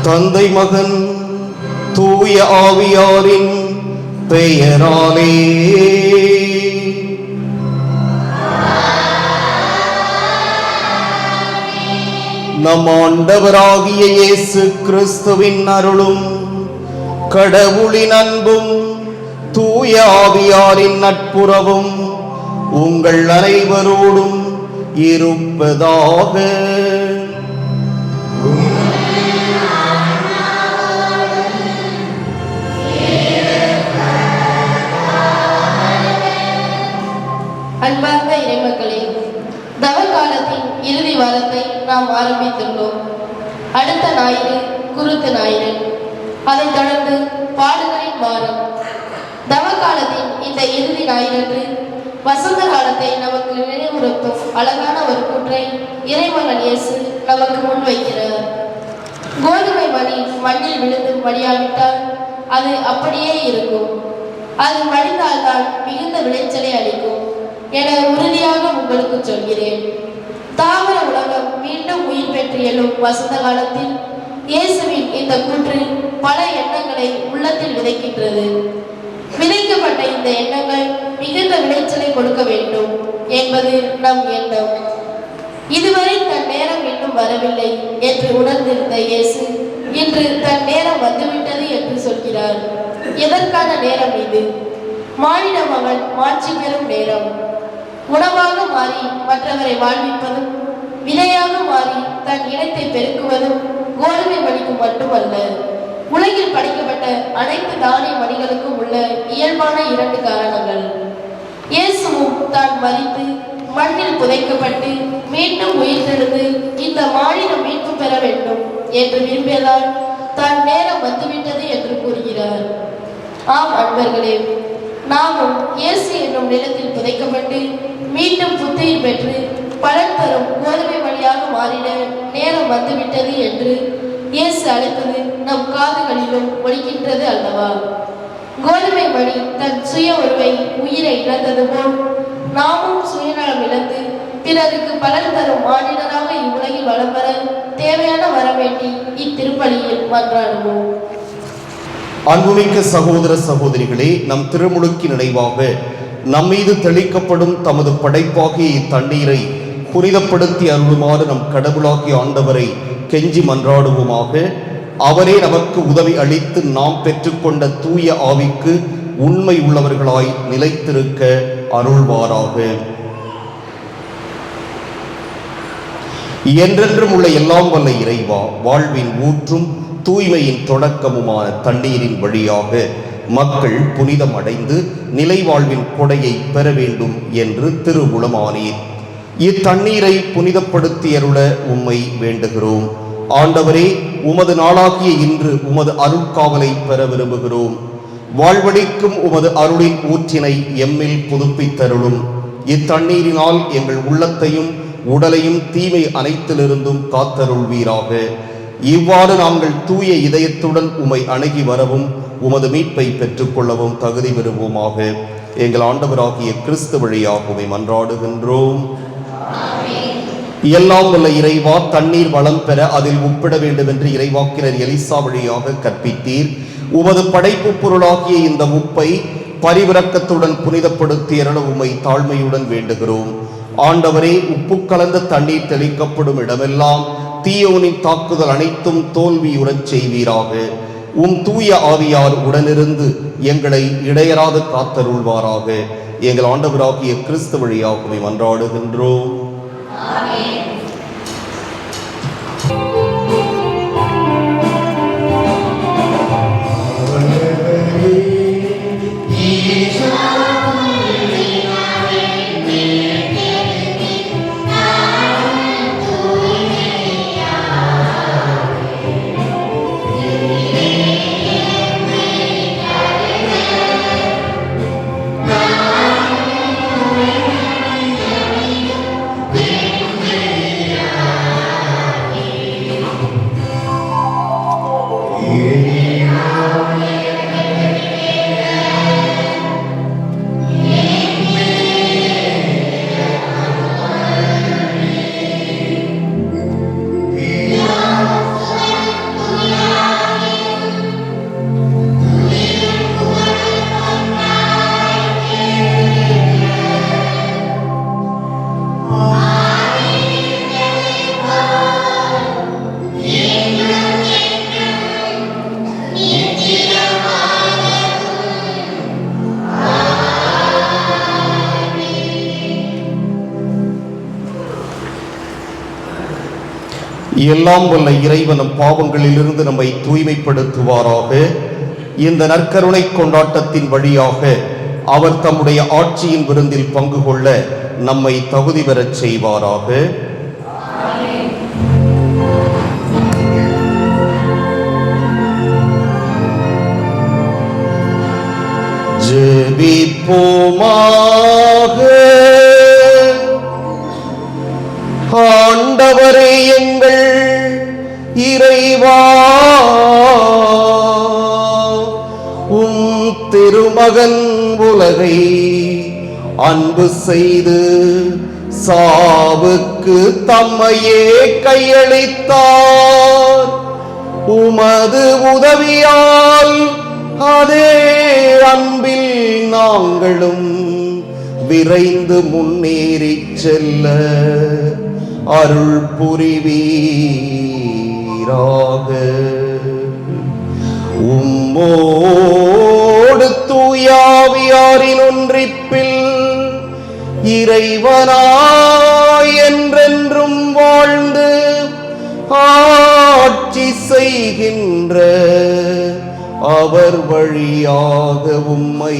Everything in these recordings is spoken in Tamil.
தந்தை மகன் தூய ஆவியாரின் பெயராலே நம் ஆண்டவராகிய இயேசு கிறிஸ்துவின் அருளும் கடவுளின் அன்பும் தூய ஆவியாரின் நட்புறவும் உங்கள் அனைவரோடும் இருப்பதாக. அன்பார்ந்த இறைமக்களே, தவக்காலத்தின் இறுதி வாரத்தை நாம் ஆரம்பித்துள்ளோம். அடுத்த ஞாயிறு குருத்து ஞாயிறு, அதைத் தொடர்ந்து பாடுகளின் வாரம். தவக்காலத்தின் இந்த இறுதி ஞாயிறன்று வசந்த காலத்தை நமக்கு நினைவுறுத்தும் அழகான ஒரு கூற்றை இறைமகன் இயேசு நமக்கு முன்வைக்கிறார். கோதுமை மணி மண்ணில் விழுந்து மடியாவிட்டால் அது அப்படியே இருக்கும், அது மடிந்தால்தான் மிகுந்த விளைச்சலை அளிக்கும் என உறுதியாக உங்களுக்கு சொல்கிறேன். தாவர உலகம் மீண்டும் உயிர் பெற்று எழும் வசந்த காலத்தில் இயேசுவின் இந்த கூற்று பல எண்ணங்களை உள்ளத்தில் விதைக்கின்றது. விதைக்கப்பட்ட இந்த எண்ணங்கள் மிகுந்த விளைச்சலை கொடுக்க வேண்டும் என்பது நம் எண்ணம். இதுவரை தன் நேரம் இன்னும் வரவில்லை என்று உணர்ந்திருந்த இயேசு இன்று தன் நேரம் வந்துவிட்டது என்று சொல்கிறார். எதற்கான நேரம் இது? மானிட மகன் மாட்சி பெறும் நேரம். உணவாக மாறி மற்றவரை வாழ்விப்பதும், விதையாக மாறி தன் இனத்தை பெருக்குவதும் கோதுமை மணிக்கு மட்டுமல்ல, உலகில் படைக்கப்பட்ட அனைத்து தானிய மணிகளுக்கும் உள்ள இயல்பான 2 காரணங்கள். இயேசுவும் தான் மரித்து மண்ணில் புதைக்கப்பட்டு மீண்டும் உயிர்த்தெழுந்து இந்த மாநிலம் மீட்பு பெற வேண்டும் என்று விரும்பியதால் தான் நேரம் வந்துவிட்டது என்று கூறுகிறார். ஆம் அன்பர்களே, நாமும் இயேசு என்னும் நிலத்தில் புதைக்கப்பட்டு மீண்டும் புத்துயிர் பெற்று பலன் தரும் கோதுமை மணியாக மாறிட நேரம் வந்துவிட்டது என்று இயேசு அழைப்பது நம் காதுகளிலும் ஒலிக்கின்றது அல்லவா? கோதுமை மணி தன் சுய உயிரை இழந்தது போல் நாமும் சுயநலம் இழந்து பிறருக்கு பலன் தரும் மானிடராக இவ்வுலகில் வளம் பெற தேவையான வர வேண்டி இத்திருப்பலியில் மன்றாடுவோம். அன்புமிக்க சகோதர சகோதரிகளே, நம் திருமுழுக்கு நினைவாக நம்மீது தெளிக்கப்படும் தமது படைப்பாகிய இத்தண்ணீரை புனிதப்படுத்தி அருளுமாறு நம் கடவுளாகிய ஆண்டவரை கெஞ்சி மன்றாடுவோமாக. அவரே நமக்கு உதவி அளித்து நாம் பெற்றுக்கொண்ட தூய ஆவிக்கு உண்மை உள்ளவர்களாய் நிலைத்திருக்க அருள்வாராக. என்றென்றும் உள்ள எல்லாம் வல்ல இறைவா, வாழ்வின் ஊற்றும் தூய்மையின் தொடக்கமுமான தண்ணீரின் வழியாக மக்கள் புனிதம் அடைந்து நிலை வாழ்வின் கொடையை பெற வேண்டும் என்று திருவுளமானீர். இத்தண்ணீரை புனிதப்படுத்தி அருள உம்மை வேண்டுகிறோம். ஆண்டவரே, உமது நாளாகிய இன்று உமது அருட்காவலை பெற விரும்புகிறோம். வாழ்வழிக்கும் உமது அருளின் ஊற்றினை எம்மில் புதுப்பித்தருளும். இத்தண்ணீரினால் எங்கள் உள்ளத்தையும் உடலையும் தீமை அனைத்திலிருந்தும் காத்தருள்வீராக. இவ்வாறு நாங்கள் தூய இதயத்துடன் உம்மை அணுகி வரவும் உமது மீட்பை பெற்றுக்கொள்ளவும் தகுதி பெறுவோமாக. எங்கள் ஆண்டவராகிய கிறிஸ்து வழியாக உம்மை மன்றாடுகின்றோம். எல்லாம் வல்ல இறைவா, தண்ணீர் வளம் பெற அதில் உப்பிட வேண்டும் என்று இறைவாக்கினர் எலிசா வழியாக கற்பித்தீர். உமது படைப்பு பொருளாகிய இந்த உப்பை பரிவிரக்கத்துடன் புனிதப்படுத்தி அருள உம்மை தாழ்மையுடன் வேண்டுகிறோம். ஆண்டவரே, உப்பு கலந்த தண்ணீர் தெளிக்கப்படும் இடமெல்லாம் தீயோனின் தாக்குதல் அனைத்தும் தோல்வியுறச் செய்வீராக. உம் தூய ஆவியார் உடனிருந்து எங்களை இடையராது காத்தருள்வாராக. எங்கள் ஆண்டவராகிய கிறிஸ்து வழியாக மன்றாடுகின்றோம். எல்லாம் வல்ல இறைவனும் பாவங்களிலிருந்து நம்மை தூய்மைப்படுத்துவாராக. இந்த நற்கருணை கொண்டாட்டத்தின் வழியாக அவர் தம்முடைய ஆட்சியின் விருந்தில் பங்கு கொள்ள நம்மை தகுதி பெறச் செய்வாராக. ஜெபிப்போமாக. ஆண்டவரே எங்கள் இறைவா, உம் திருமகன் உலகை அன்பு செய்து சாவுக்கு தம்மையே கையளித்தார். உமது உதவியால் அதே அன்பில் நாங்களும் விரைந்து முன்னேறிச் செல்ல அருள் புரிவீராக. உம்மோடு தூயாவியாரின் ஒன்றிப்பில் இறைவனாய் என்றென்றும் வாழ்ந்து ஆட்சி செய்கின்ற அவர் வழியாக உம்மை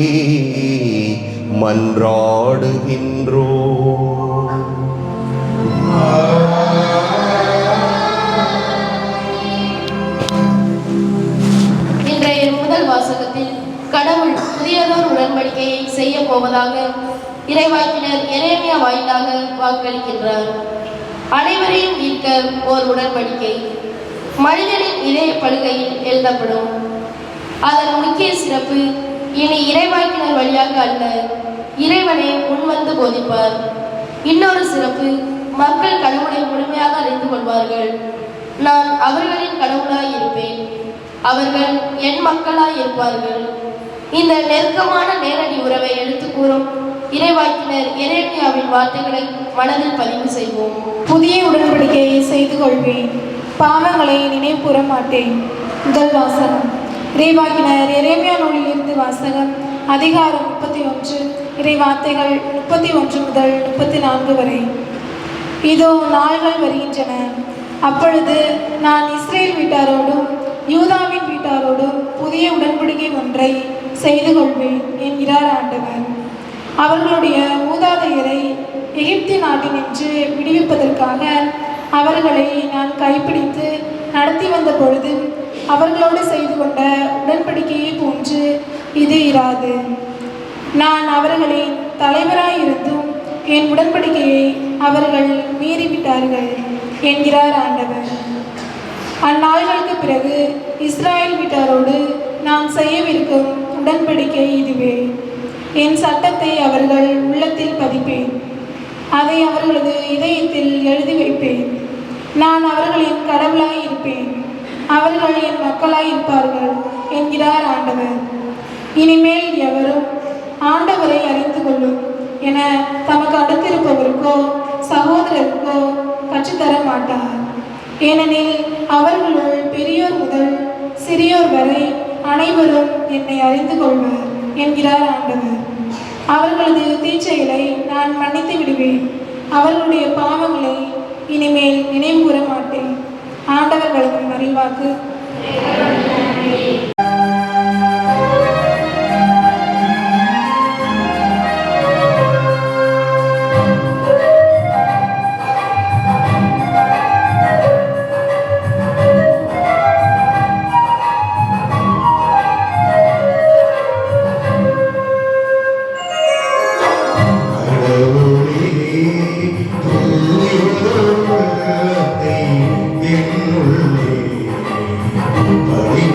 மன்றாடுகின்றோம். இன்றைய முதல் வாசகத்தில் கடவுள் புதியதோர் உடன்படிக்கையை செய்ய போவதாக இறைவாக்கினர் எரேமியா வாயிலாக வாக்களிக்கின்றார். அனைவரையும் ஈர்க்க ஓர் உடன்படிக்கை மனிதனின் இதய படுகையில் எழுதப்படும். அதன் முக்கிய சிறப்பு, இனி இறைவாக்கினர் வழியாக அல்ல, இறைவனை முன்வந்து போதிப்பார். இன்னொரு சிறப்பு, மக்கள் கடவுளை முழுமையாக அறிந்து கொள்வார்கள். நான் அவர்களின் கடவுளாய் இருப்பேன், அவர்கள் என் மக்களாய் இருப்பார்கள். இந்த நெருக்கமான நேரடி உறவை எடுத்து கூறும் இறைவாக்கினர் எரேமியாவின் வார்த்தைகளை மனதில் பதிவு செய்வோம். புதிய உடன்படிக்கையை செய்து கொள்வேன், பாவங்களை நினைவு கூற மாட்டேன். முதல் வாசகம் இறைவாக்கினர் எரேமியா நூலிலிருந்து வாசகம். அதிகாரம் 31, இறை வார்த்தைகள் 31 முதல் 34 வரை. இதோ நாள்கள் வருகின்றன, அப்பொழுது நான் இஸ்ரேல் வீட்டாரோடும் யூதாவின் வீட்டாரோடும் புதிய உடன்படிக்கை ஒன்றை செய்து கொள்வேன் என்கிறார் ஆண்டவர். அவர்களுடைய மூதாதையரை எகிப்து நாட்டினின்று விடுவிப்பதற்காக அவர்களை நான் கைப்பிடித்து நடத்தி வந்த பொழுது அவர்களோடு செய்து கொண்ட உடன்படிக்கையை போன்று இது இராது. நான் அவர்களின் தலைவராயிருந்தும் என் உடன்படிக்கையை அவர்கள் மீறிவிட்டார்கள் என்கிறார் ஆண்டவர். அந்நாள்களுக்கு பிறகு இஸ்ராயேல் வீட்டாரோடு நான் செய்யவிருக்கும் உடன்படிக்கை இதுவே. என் சட்டத்தை அவர்கள் உள்ளத்தில் பதிப்பேன், அதை அவர்களது இதயத்தில் எழுதி வைப்பேன். நான் அவர்களின் கடவுளாய் இருப்பேன், அவர்கள் என் மக்களாய் இருப்பார்கள் என்கிறார் ஆண்டவர். இனிமேல் எவரும் ஆண்டவரை அறிந்து கொள்ளும் என தமக்கு அடுத்திருப்பவருக்கோ சகோதரருக்கோ கற்றுத்தர மாட்டார். ஏனெனில் அவர்களுள் பெரியோர் முதல் சிறியோர் வரை அனைவரும் என்னை அறிந்து கொள்வர் என்கிறார் ஆண்டவர். அவர்களது தீச்செயலை நான் மன்னித்து விடுவேன், அவர்களுடைய பாவங்களை இனிமேல் நினைவு கூற மாட்டேன். ஆண்டவர் வழங்கும் மறைவாக்கு. என்னுள்ளே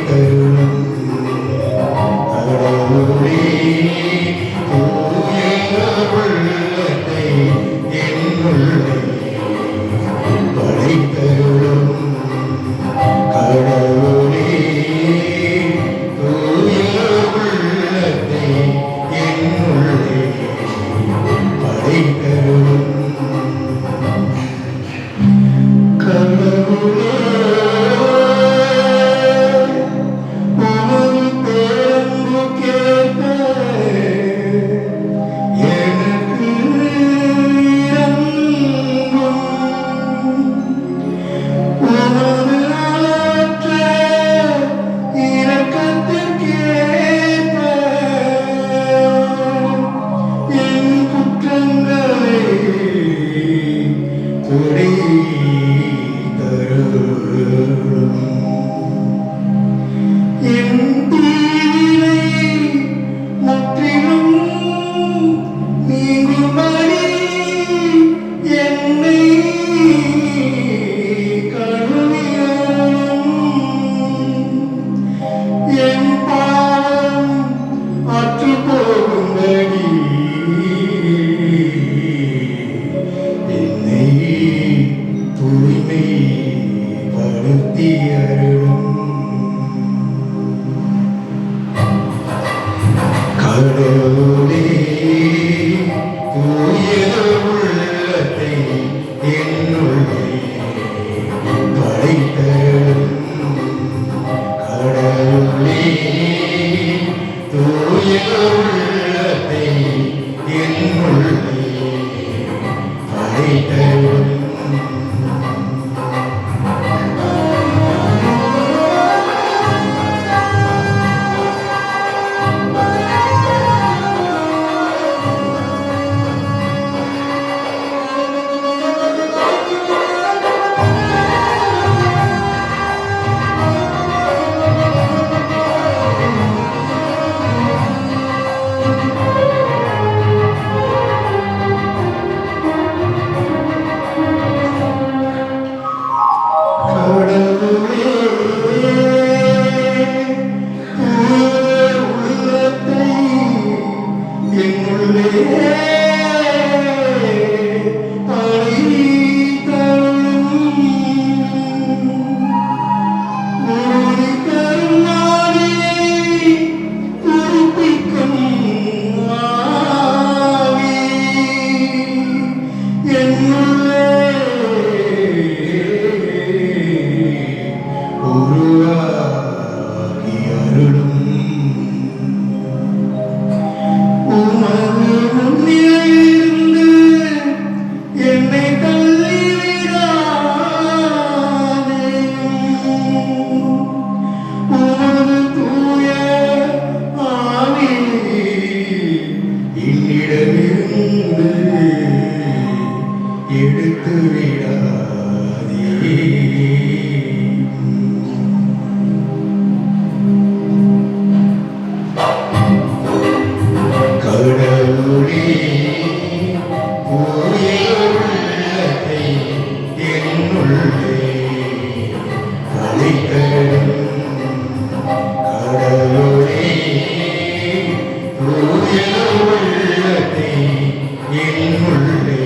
உள்ளே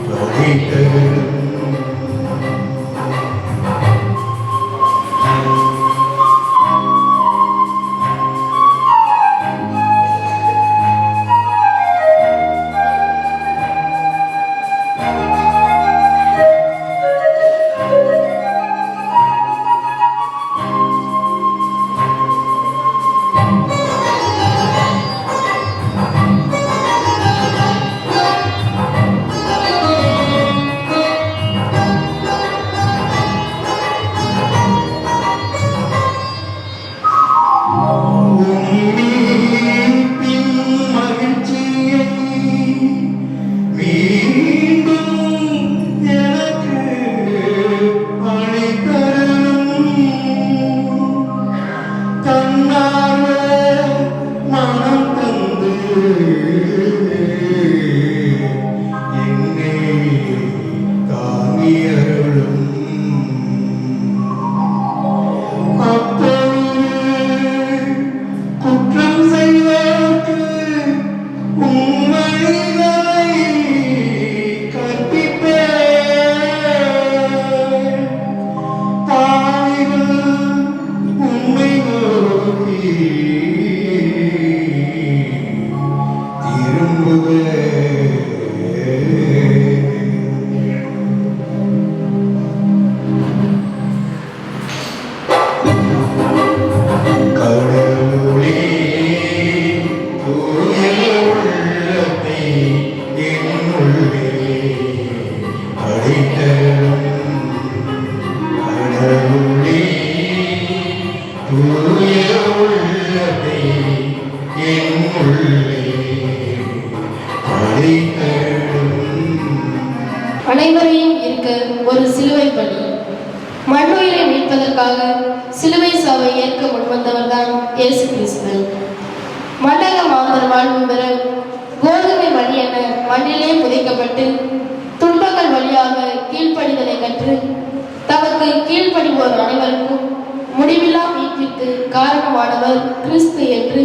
வகித்தருளும். அனைவரையும் இருக்க ஒரு சிலுவை பலி. மண்ணுயிரை மீட்பதற்காக சிலுவை சாவை ஏற்க முன்வந்தவர்தான் இயேசு கிறிஸ்து. மண்டல மாந்தர் வாழ்வு பெற கோதுமை வழி என மண்ணிலே புதைக்கப்பட்டு துன்பங்கள் வழியாக கீழ்ப்படிதலை கற்று தமக்கு கீழ்ப்படிவோர் அனைவருக்கும் முடிவில்லா மீட்பிற்கு காரணமானவர் கிறிஸ்து என்று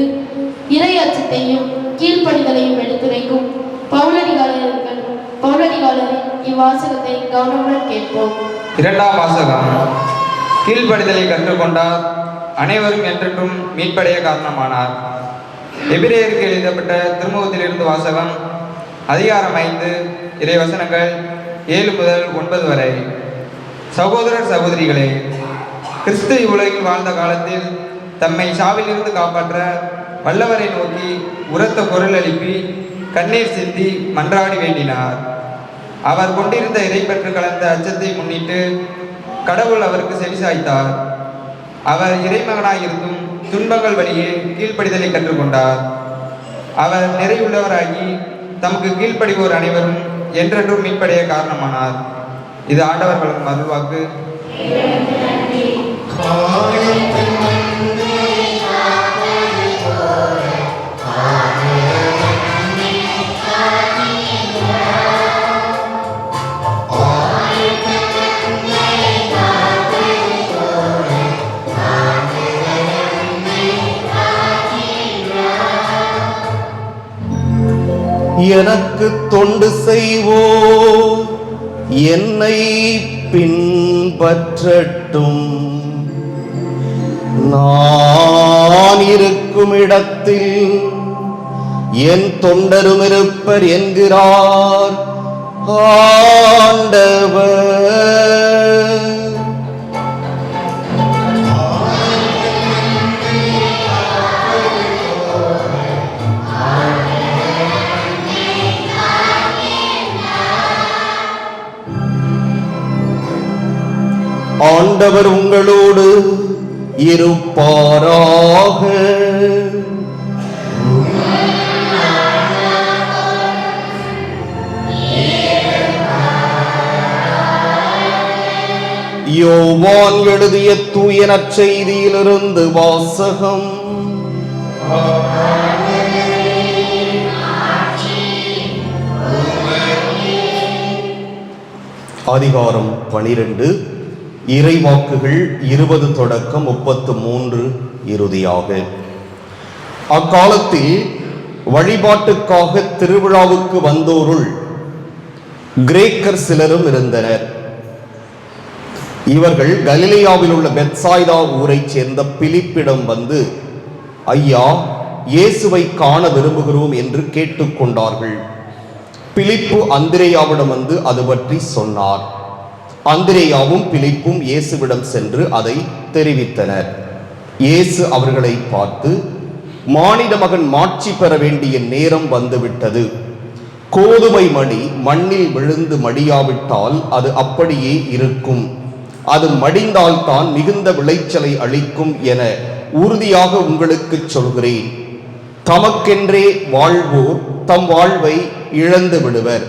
இறை அச்சத்தையும் கீழ்ப்படிதலையும் எடுத்துரைக்கும் பவுலடிகாரரின் இவ்வாசகத்தை கவனமுடன் கேட்போம். இரண்டாம் வாசகம். கீழ்ப்படிதலை கற்றுக்கொண்டார், அனைவரும் என்றென்றும் மீட்படைய காரணமானார். எபிரேயருக்கு எழுதப்பட்ட திருமுகத்திலிருந்து வாசகம். அதிகாரம் 5, இறைவசனங்கள் 7 முதல் 9 வரை. சகோதரர் சகோதரிகளே, கிறிஸ்து இவ்வுலகில் வாழ்ந்த காலத்தில் தம்மை சாவிலிருந்து காப்பாற்ற வல்லவரை நோக்கி உரத்த குரல் எழுப்பி கண்ணீர் சிந்தி மன்றாடி வேண்டினார். அவர் கொண்டிருந்த இறைப்பற்று கலந்த அச்சத்தை முன்னிட்டு கடவுள் அவருக்கு செவிசாய்த்தார். அவர் இறைமகனாயிருந்தும் துன்பங்கள் வழியே கீழ்ப்படிதலை கற்றுக்கொண்டார். அவர் நிறைவுள்ளவராகி தமக்கு கீழ்ப்படிவோர் அனைவரும் என்றென்றும் மீட்படைய காரணமானார். இது ஆண்டவர் வழங்கும் அருள்வாக்கு. எனக்கு தொண்டு செய்வோர் என்னை பின்பற்றட்டும். நான் இருக்கும் இடத்தில் என் தொண்டரும் இருப்பர் என்கிறார் ஆண்டவர். ஆண்டவர் உங்களோடு இருப்பாராக. யோவான் எழுதிய தூய நற்செய்தியிலிருந்து வாசகம். அதிகாரம் 12, இறைவாக்குகள் 20 தொடக்கம் 33 இறுதியாக. அக்காலத்தில் வழிபாட்டுக்காக திருவிழாவுக்கு வந்தோருள் கிரேக்கர் சிலரும் இருந்தனர். இவர்கள் கலிலேயாவில் உள்ள பெத்சாய்தா ஊரைச் சேர்ந்த பிலிப்பிடம் வந்து, ஐயா, இயேசுவை காண விரும்புகிறோம் என்று கேட்டுக்கொண்டார்கள். பிலிப்பு அந்திரேயாவிடம் வந்து அது பற்றி சொன்னார். அந்திரேயாவும் பிலிப்பும் இயேசுவிடம் சென்று அதை தெரிவித்தனர். இயேசு அவர்களை பார்த்து, மானிட மகன் மாட்சி பெற வேண்டிய நேரம் வந்துவிட்டது. கோதுமை மணி மண்ணில் விழுந்து மடியாவிட்டால் அது அப்படியே இருக்கும். அது மடிந்தால்தான் மிகுந்த விளைச்சலை அளிக்கும் என உறுதியாக உங்களுக்கு சொல்கிறேன். தமக்கென்றே வாழ்வோர் தம் வாழ்வை இழந்து விடுவர்.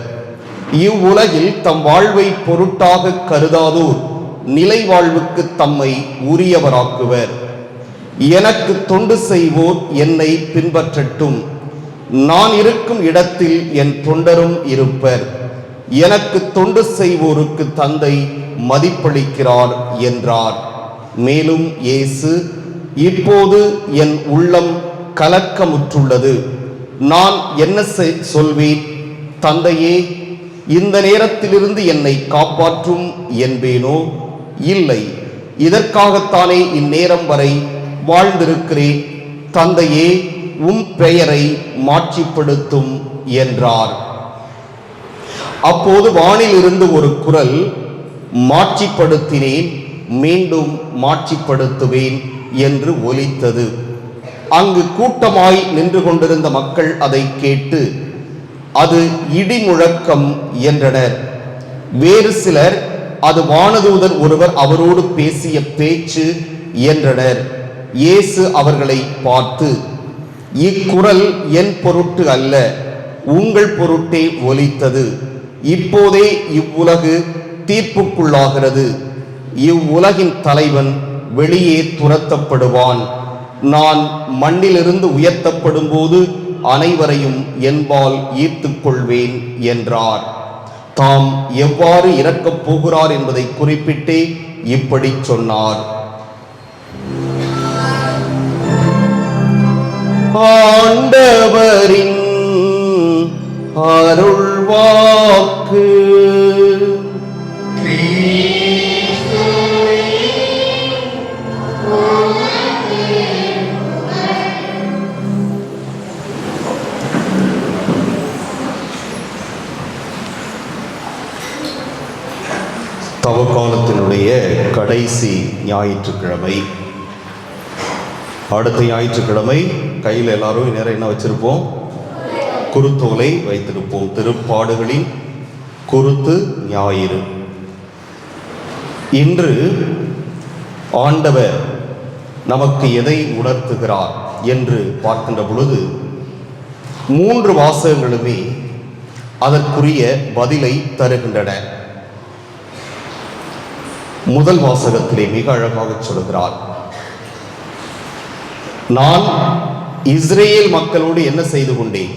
இவ்வுலகில் தம் வாழ்வை பொருட்டாக கருதாதோர் நிலை வாழ்வுக்கு தம்மை உரியவராக்குவர். எனக்கு தொண்டு செய்வோர் என்னை பின்பற்றட்டும். நான் இருக்கும் இடத்தில் என் தொண்டரும் இருப்பர். எனக்கு தொண்டு செய்வோருக்கு தந்தை மதிப்பளிக்கிறார் என்றார். மேலும் இயேசு, இப்போது என் உள்ளம் கலக்கமுற்றுள்ளது. நான் என்ன சொல்வேன்? தந்தையே, இந்த நேரத்திலிருந்து என்னை காப்பாற்றும் என்பேனோ? இல்லை, இதற்காகத்தானே இந்நேரம் வரை வாழ்ந்திருக்கிறேன். தந்தையே, உம் பெயரை மாட்சிப்படுத்தும் என்றார். அப்போது வானில் இருந்து ஒரு குரல், மாட்சிப்படுத்தினேன், மீண்டும் மாட்சிப்படுத்துவேன் என்று ஒலித்தது. அங்கு கூட்டமாய் நின்று கொண்டிருந்த மக்கள் அதை கேட்டு, அது இடி முழக்கம் என்றனர். வேறு சிலர், அது வானதூதர் ஒருவர் அவரோடு பேசிய பேச்சு என்றனர். இயேசு அவர்களை பார்த்து, இக்குரல் என் பொருட்டு அல்ல, உங்கள் பொருட்டே ஒலித்தது. இப்போதே இவ்வுலகு தீர்ப்புக்குள்ளாகிறது. இவ்வுலகின் தலைவன் வெளியே துரத்தப்படுவான். நான் மண்ணிலிருந்து உயர்த்தப்படும் போது அனைவரையும் என்பால் ஈர்த்துக் கொள்வேன் என்றார். தாம் எவ்வாறு இறக்கப் போகிறார் என்பதை குறிப்பிட்டே இப்படி சொன்னார். ஆண்டவரின் அருள்வாக்கு. தவக்காலத்தினுடைய கடைசி ஞாயிற்றுக்கிழமை. அடுத்த ஞாயிற்றுக்கிழமை கையில் எல்லாரும் நேரம் என்ன வச்சிருப்போம்? குருத்தோலை வைத்திருப்போம். திருப்பாடுகளின் குருத்து ஞாயிறு. இன்று ஆண்டவர் நமக்கு எதை உணர்த்துகிறார் என்று பார்க்கின்ற பொழுது 3 வாசகங்களுமே அதற்குரிய பதிலை தருகின்றன. முதல் வாசகத்திலே மிக அழகாக சொல்கிறார், நான் இஸ்ரேல் மக்களோடு என்ன செய்து கொண்டேன்?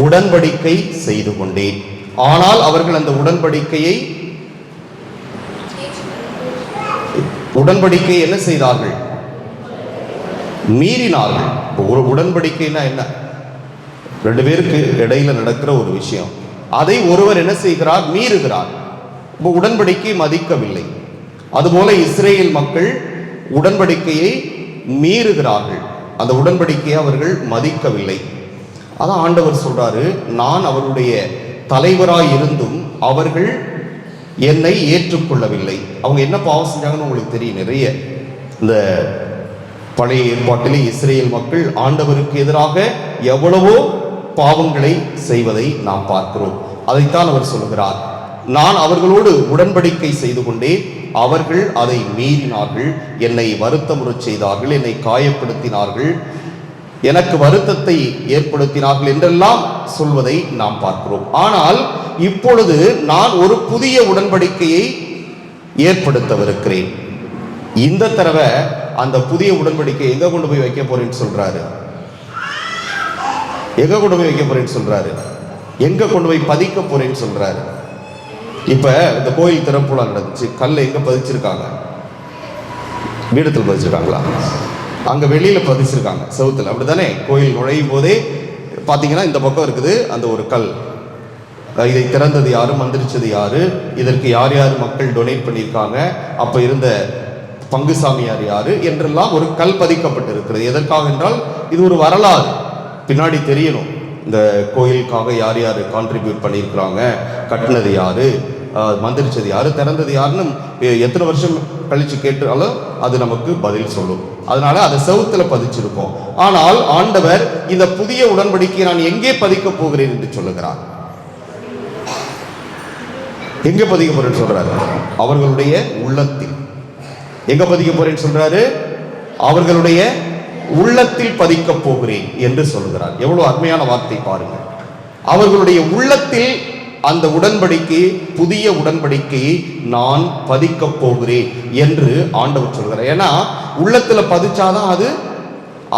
உடன்படிக்கை செய்து கொண்டேன். ஆனால் அவர்கள் அந்த உடன்படிக்கையை என்ன செய்தார்கள்? மீறினார்கள். ஒரு உடன்படிக்கைனா என்ன? 2 பேருக்கு இடையில நடக்கிற ஒரு விஷயம். அதை ஒருவர் என்ன செய்கிறார்? மீறுகிறார். உடன்படிக்கை மதிக்கவில்லை. அதுபோல இஸ்ரேல் மக்கள் உடன்படிக்கையை மீறுகிறார்கள். அந்த உடன்படிக்கையை அவர்கள் மதிக்கவில்லை. அதான் ஆண்டவர் சொல்றாரு, நான் அவருடைய தலைவராய் இருந்தும் அவர்கள் என்னை ஏற்றுக்கொள்ளவில்லை. அவங்க என்ன பாவம் செஞ்சாங்கன்னு உங்களுக்கு தெரியும். நிறைய இந்த பழைய ஏற்பாட்டிலே இஸ்ரேல் மக்கள் ஆண்டவருக்கு எதிராக எவ்வளவோ பாவங்களை செய்வதை நாம் பார்க்கிறோம். அதைத்தான் அவர் சொல்கிறார், நான் அவர்களோடு உடன்படிக்கை செய்து கொண்டேன், அவர்கள் அதை மீறினார்கள், என்னை வருத்தமுறச் செய்தார்கள், என்னை காயப்படுத்தினார்கள், எனக்கு வருத்தத்தை ஏற்படுத்தினார்கள் என்றெல்லாம் சொல்வதை நாம் பார்க்கிறோம். ஆனால் இப்பொழுது நான் ஒரு புதிய உடன்படிக்கையை ஏற்படுத்தவிருக்கிறேன். இந்த தடவை அந்த புதிய உடன்படிக்கை எங்க கொண்டு போய் வைக்க போறேன்னு சொல்றாரு? எங்க கொண்டு போய் வைக்க போறேன்னு சொல்றாரு? எங்க கொண்டு போய் பதிக்க போறேன்னு சொல்றாரு? இப்ப இந்த கோயில் திறப்புலா நடந்துச்சு. கல்லை எங்க பதிச்சிருக்காங்க? பீடத்தில் பதிச்சிருக்காங்களா? அங்கே வெளியில் பதிச்சிருக்காங்க செவுத்தில், அப்படி தானே? கோயில் நுழையும் போதே பார்த்தீங்கன்னா இந்த பக்கம் இருக்குது அந்த ஒரு கல். இதை திறந்தது யாரு, மந்திரிச்சது யாரு, இதற்கு யார் யார் மக்கள் டொனேட் பண்ணியிருக்காங்க, அப்போ இருந்த பங்குசாமியார் யாரு என்றெல்லாம் ஒரு கல் பதிக்கப்பட்டிருக்கிறது. எதற்காக என்றால் இது ஒரு வரலாறு, பின்னாடி தெரியணும் இந்த கோயிலுக்காக யார் யார் கான்ட்ரிபியூட் பண்ணியிருக்கிறாங்க, கட்டினது யாரு, மந்திரிச்சது யாரு, திறந்தது யாருன்னு எத்தனை வருஷம் கழிச்சு கேட்டாலும் அது நமக்கு பதில் சொல்லும். அதனால அதை செவுத்துல பதிச்சிருக்கோம். ஆனால் ஆண்டவர் இந்த புதிய உடன்படிக்கையை நான் எங்கே பதிக்க போகிறேன் என்று சொல்லுகிறார். எங்க பதிக்க போறேன்னு சொல்றாரு? அவர்களுடைய உள்ளத்தில். எங்க பதிக்க போறேன்னு சொல்றாரு? அவர்களுடைய உள்ளத்தில் பதிக்க போகிறேன் என்று சொல்கிறார். எவ்வளவு அருமையான வார்த்தை பாருங்க. அவர்களுடைய உள்ளத்தில் அந்த உடன்படிக்கை, புதிய உடன்படிக்கையை நான் பதிக்க போகிறேன் என்று ஆண்டவர் சொல்கிறார். ஏன்னா உள்ளத்துல பதிச்சாதான் அது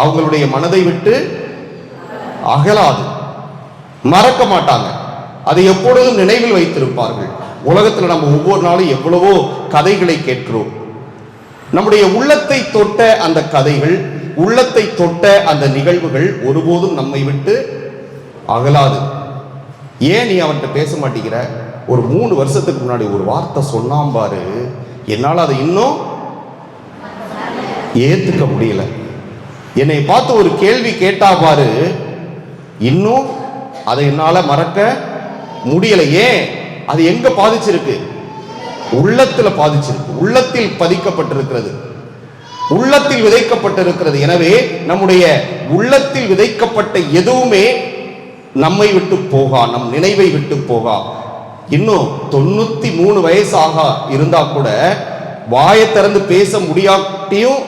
அவங்களுடைய மனதை விட்டு அகலாது, மறக்க மாட்டாங்க, அதை எப்பொழுதும் நினைவில் வைத்திருப்பார்கள். உலகத்துல நம்ம ஒவ்வொரு நாளும் எவ்வளவோ கதைகளை கேட்கிறோம். நம்முடைய உள்ளத்தை தொட்ட அந்த கதைகள், உள்ளத்தை தொட்ட அந்த நிகழ்வுகள் ஒருபோதும் நம்மை விட்டு அகலாது. ஏன் நீ அவன்கிட்ட பேச மாட்டேங்கிற? ஒரு 3 வருஷத்துக்கு முன்னாடி ஒரு வார்த்தை சொன்னாம் பாரு, என்னால் அதை இன்னும் ஏத்துக்க முடியல. என்னை பார்த்து ஒரு கேள்வி கேட்டா பாரு, இன்னும் அதை என்னால மறக்க முடியல. ஏன்? அது எங்க பாதிச்சிருக்கு? உள்ளத்துல பாதிச்சிருக்கு, உள்ளத்தில் பதிக்கப்பட்டிருக்கிறது, உள்ளத்தில் விதைக்கப்பட்டிருக்கிறது. எனவே நம்முடைய உள்ளத்தில் விதைக்கப்பட்ட எதுவுமே நம்மை விட்டு போகா, நம் நினைவை விட்டு போகா. இன்னும் 93 வயசாக இருந்தா கூட வாயை திறந்து பேச முடியாட்டியும்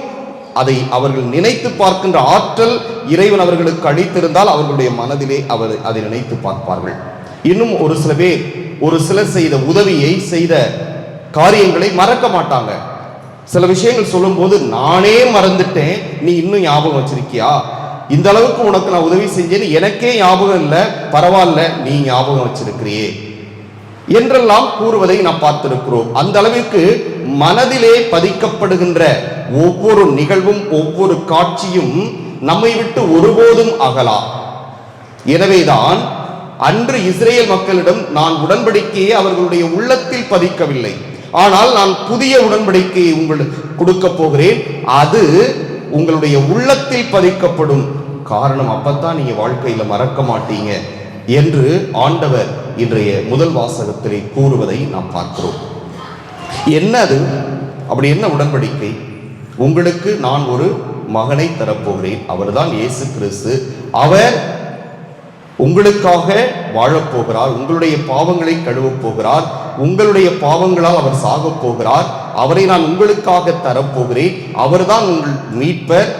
அதை அவர்கள் நினைத்து பார்க்கின்ற ஆற்றல் இறைவன் அவர்களுக்கு அளித்திருந்தால் அவர்களுடைய மனதிலே அதை நினைத்து பார்ப்பார்கள். இன்னும் ஒரு சில பேர் ஒரு சிலர் செய்த உதவியை, செய்த காரியங்களை மறக்க மாட்டாங்க. சில விஷயங்கள் சொல்லும் போது நானே மறந்துட்டேன், நீ இன்னும் ஞாபகம் வச்சிருக்கியா? இந்த அளவுக்கு உனக்கு நான் உதவி செஞ்சேன்னு எனக்கே ஞாபகம் இல்லை, பரவாயில்ல நீ ஞாபகம் வச்சிருக்கிறியே என்றெல்லாம் கூறுவதை நாம் பார்த்திருக்கிறோம். அந்த அளவிற்கு மனதிலே பதிக்கப்படுகின்ற ஒவ்வொரு நிகழ்வும், ஒவ்வொரு காட்சியும் நம்மை விட்டு ஒருபோதும் அகலா. எனவேதான் அன்று இஸ்ரேல் மக்களிடம் நான் உடன்படிக்கையை அவர்களுடைய உள்ளத்தில் பதிக்கவில்லை, ஆனால் நான் புதிய உடன்படிக்கையை உங்களுக்கு கொடுக்க போகிறேன், அது உங்களுடைய உள்ளத்தில் பதிக்கப்படும். காரணம், அப்பத்தான் நீங்க வாழ்க்கையில மறக்க மாட்டீங்க என்று ஆண்டவர் இன்றைய முதல் வாசகத்திலே கூறுவதை நாம் பார்க்கிறோம். என்னது அப்படி என்ன உடன்படிக்கை? உங்களுக்கு நான் ஒரு மகனை தரப்போகிறேன், அவர்தான் இயேசு கிறிஸ்து. அவர் உங்களுக்காக வாழப்போகிறார், உங்களுடைய பாவங்களை கழுவப் போகிறார், உங்களுடைய பாவங்களால் அவர் சாகப் போகிறார், அவரை நான் உங்களுக்காக தரப்போகிறேன், அவர்தான் உங்கள் மீட்பர்,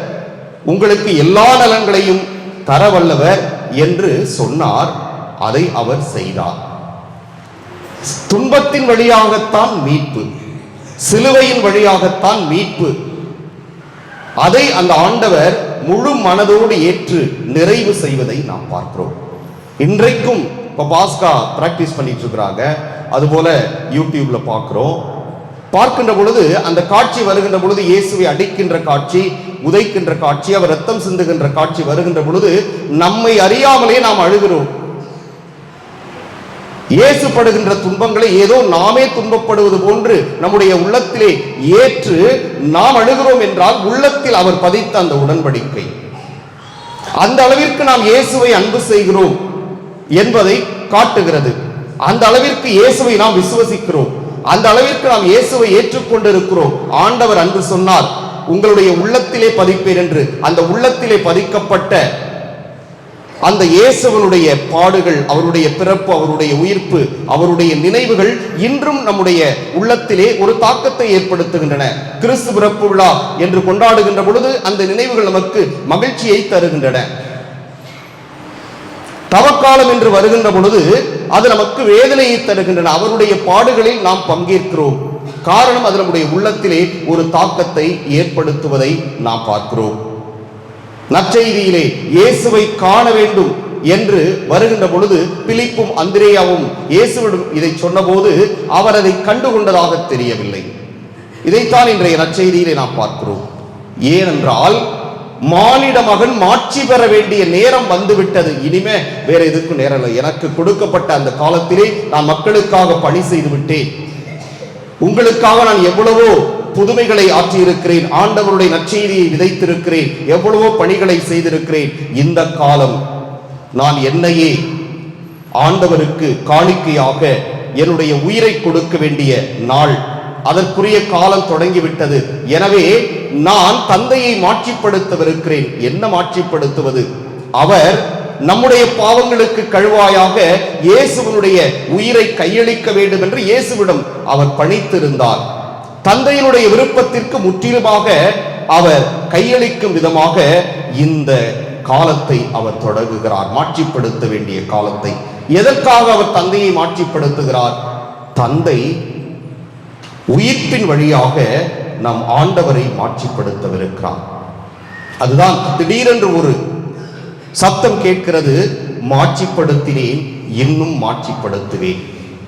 உங்களுக்கு எல்லா நலன்களையும் தரவல்லவர் என்று சொன்னார். அதை அவர் செய்தார். துன்பத்தின் வழியாகத்தான் மீட்பு, சிலுவையின் வழியாகத்தான் மீட்பு. அதை அந்த ஆண்டவர் முழு மனதோடு ஏற்று நிறைவு செய்வதை நாம் பார்க்கிறோம். இன்றைக்கும் இப்போ பாஸ்கா பிராக்டிஸ் பண்ணிட்டு இருக்கிறாங்க, அதுபோல யூடியூப்ல பார்க்கிறோம். பார்க்கின்ற பொழுது அந்த காட்சி வருகின்ற பொழுது, இயேசுவை அடிக்கின்ற காட்சி, உதைக்கின்ற காட்சி, அவர் ரத்தம் சிந்துகின்ற காட்சி வருகின்ற பொழுது நம்மை அறியாமலே நாம் அழுகிறோம். இயேசு படுகின்ற துன்பங்களை ஏதோ நாமே துன்பப்படுவது போன்று நம்முடைய உள்ளத்திலே ஏற்று நாம் அழுகிறோம் என்றால் உள்ளத்தில் அவர் பதித்த அந்த உடன்படிக்கை, அந்த அளவிற்கு நாம் இயேசுவை அன்பு செய்கிறோம் என்பதை காட்டுகிறது. அந்த அளவிற்கு இயேசுவை நாம் விசுவசிக்கிறோம், அந்த அளவிற்கு நாம் இயேசுவை ஏற்றுக்கொண்டிருக்கிறோம். ஆண்டவர் அன்று சொன்னார், உங்களுடைய உள்ளத்திலே பதிப்பேன் என்று. அந்த உள்ளத்திலே பதிக்கப்பட்ட அந்த இயேசுவனுடைய பாடுகள், அவருடைய பிறப்பு, அவருடைய உயிர்ப்பு, அவருடைய நினைவுகள் இன்றும் நம்முடைய உள்ளத்திலே ஒரு தாக்கத்தை ஏற்படுத்துகின்றன. கிறிஸ்து பிறப்பு விழா என்று கொண்டாடுகின்ற பொழுது அந்த நினைவுகள் நமக்கு மகிழ்ச்சியை தருகின்றன. தவக்காலம் என்று வருகின்ற பொழுது அது நமக்கு வேதனையை தருகின்றன. அவருடைய பாடுகளில் நாம் பங்கேற்கிறோம். காரணம், அது நம்முடைய உள்ளத்திலே ஒரு தாக்கத்தை ஏற்படுத்துவதை நாம் பார்க்கிறோம். நற்செய்தியிலே இயேசுவை காண வேண்டும் என்று வருகின்ற பொழுது பிலிப்பும் அந்திரேயாவும் இயேசுவிடம் இதை சொன்னபோது அவர் அதை கண்டுகொண்டதாக தெரியவில்லை. இதைத்தான் இன்றைய நற்செய்தியிலே நாம் பார்க்கிறோம். ஏனென்றால் மானிட மகன் மாட்சி பெற வேண்டிய நேரம் வந்துவிட்டது. இனிமே வேற எதுக்கும் நேரம் இல்லை. எனக்கு கொடுக்கப்பட்ட அந்த காலத்திலே நான் மக்களுக்காக பணி செய்து விட்டேன். உங்களுக்காக நான் எவ்வளவோ புதுமைகளை ஆற்றியிருக்கிறேன். ஆண்டவருடைய நற்செய்தியை விதைத்திருக்கிறேன். எவ்வளவோ பணிகளை செய்திருக்கிறேன். இந்த காலம் நான் என்னையே ஆண்டவருக்கு காணிக்கையாக என்னுடைய உயிரை கொடுக்க வேண்டிய நாள். அதற்குரிய காலம் தொடங்கிவிட்டது. எனவே நான் தந்தையை மாட்சிப்படுத்தவிருக்கிறேன். என்ன மாட்சிப்படுத்துவது? அவர் நம்முடைய பாவங்களுக்கு கழுவாயாக இயேசுவினுடைய உயிரை கையளிக்க வேண்டும் என்று இயேசுவிடம் அவர் பணித்திருந்தார். தந்தையினுடைய விருப்பத்திற்கு முற்றிலுமாக அவர் கையளிக்கும் விதமாக இந்த காலத்தை அவர் தொடங்குகிறார். மாட்சிப்படுத்த வேண்டிய காலத்தை. எதற்காக அவர் தந்தையை மாட்சிப்படுத்துகிறார்? தந்தை உயிர்ப்பின் வழியாக நம் ஆண்டவரை மாட்சிப்படுத்தவிருக்கிறார். அதுதான் திடீரென்று ஒரு சத்தம் கேட்கிறது, மாட்சிப்படுத்தினேன் இன்னும் மாட்சிப்படுத்துவேன்.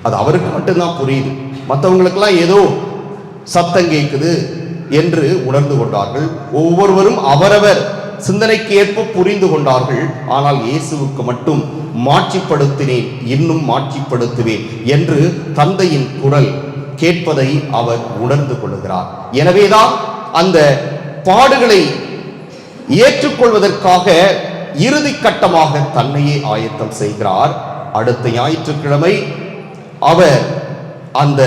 அது அவருக்கு மட்டும்தான் புரியுது. மற்றவங்களுக்கெல்லாம் ஏதோ சத்தம் கேட்குது என்று உணர்ந்து கொண்டார்கள். ஒவ்வொருவரும் அவரவர் சிந்தனைக்கு ஏற்ப புரிந்து கொண்டார்கள். ஆனால் இயேசுவுக்கு மட்டும் மாட்சிப்படுத்தினேன் இன்னும் மாட்சிப்படுத்துவேன் என்று தந்தையின் குரல் கேட்பதை அவர் உணர்ந்து கொள்கிறார். எனவேதான் அந்த பாடுகளை ஏற்றுக்கொள்வதற்காக இறுதி கட்டமாக தன்னையே ஆயத்தம் செய்கிறார். அடுத்த ஞாயிற்றுக்கிழமை அவர் அந்த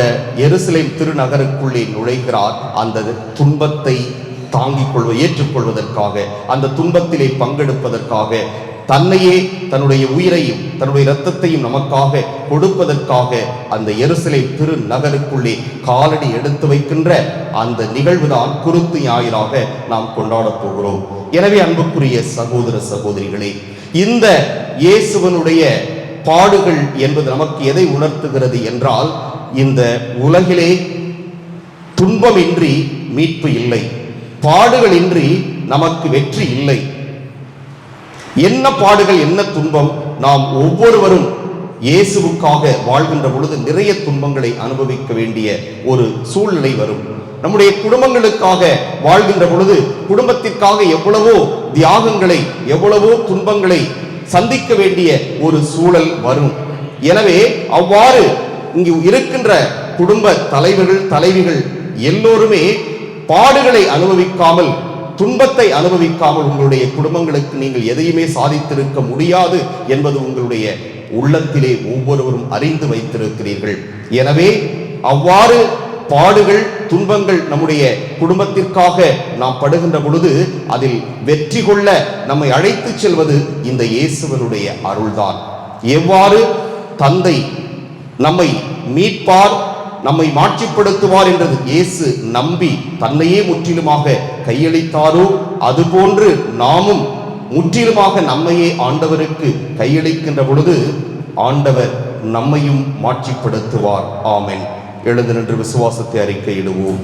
எருசலேம் திருநகருக்குள்ளே நுழைகிறார். அந்த துன்பத்தை ஏற்றுக்கொள்வதற்காக, அந்த துன்பத்திலே பங்கெடுப்பதற்காக, தன்னையே தன்னுடைய உயிரையும் தன்னுடைய இரத்தத்தையும் நமக்காக கொடுப்பதற்காக அந்த எருசலேம் திருநகருக்குள்ளே காலடி எடுத்து வைக்கின்ற அந்த நிகழ்வுதான் குருத்து ஞாயிறாக நாம் கொண்டாடப் போகிறோம். எனவே அன்புக்குரிய சகோதர சகோதரிகளே, இந்த இயேசுவனுடைய பாடுகள் என்பது நமக்கு எதை உணர்த்துகிறது என்றால், இந்த உலகிலே துன்பமின்றி மீட்பு இல்லை, பாடுகளின்றி நமக்கு வெற்றி இல்லை. என்ன பாடுகள், என்ன துன்பம்? நாம் ஒவ்வொருவரும் இயேசுவுக்காக வாழ்கின்ற பொழுது நிறைய துன்பங்களை அனுபவிக்க வேண்டிய ஒரு சூழ்நிலை வரும். நம்முடைய குடும்பங்களுக்காக வாழ்கின்ற பொழுது குடும்பத்திற்காக எவ்வளவோ தியாகங்களை, எவ்வளவோ துன்பங்களை சந்திக்க வேண்டிய ஒரு சூழல் வரும். எனவே அவ்வாறு இங்கு இருக்கின்ற குடும்ப தலைவர்கள், தலைவிகள் எல்லோருமே பாடுகளை அனுபவிக்காமல், துன்பத்தை அனுபவிக்காமல் உங்களுடைய குடும்பங்களுக்கு நீங்கள் எதையுமே சாதித்திருக்க முடியாது என்பது உங்களுடைய உள்ளத்திலே ஒவ்வொருவரும் அறிந்து வைத்திருக்கிறீர்கள். எனவே அவ்வாறு பாடுகள், துன்பங்கள் நம்முடைய குடும்பத்திற்காக நாம் படுகின்ற பொழுது அதில் வெற்றி கொள்ள நம்மை அழைத்து செல்வது இந்த இயேசுவனுடைய அருள்தான். எவ்வாறு தந்தை நம்மை மீட்பார், நம்மை மாட்சிப்படுத்துவார் என்றது இயேசு நம்பி தன்னையே முற்றிலுமாக கையளித்தாரோ, அதுபோன்று நாமும் முற்றிலுமாக நம்மையே ஆண்டவருக்கு கையளிக்கின்ற பொழுது ஆண்டவர் நம்மையும் மாட்சிப்படுத்துவார். ஆமென். எழுந்து நின்று விசுவாசத்தை அறிக்கையிடுவோம்.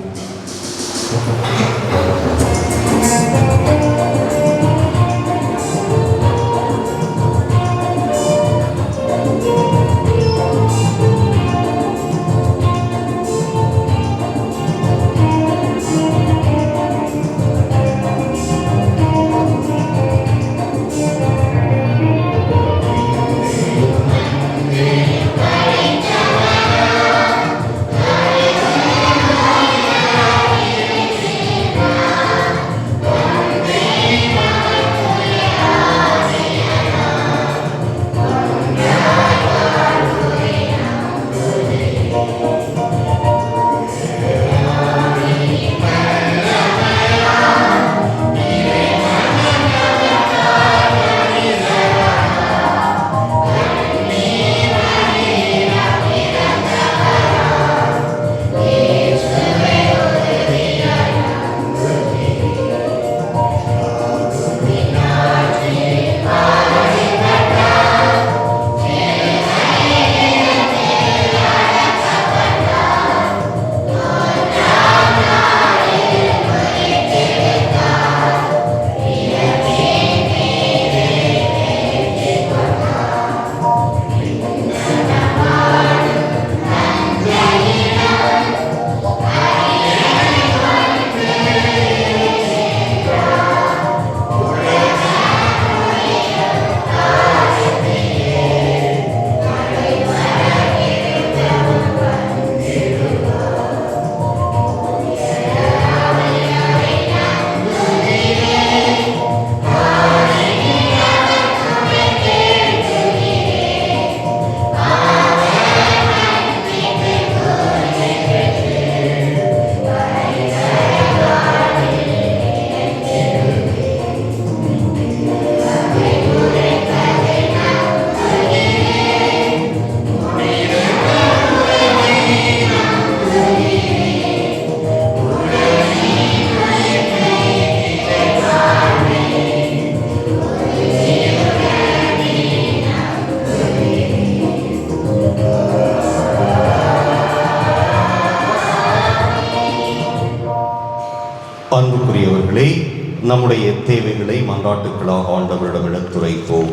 அன்பார்ந்தவர்களே, நம்முடைய தேவைகளை மன்றாட்டுக்களாக ஆண்டவரிடம் எடுத்துரைப்போம்.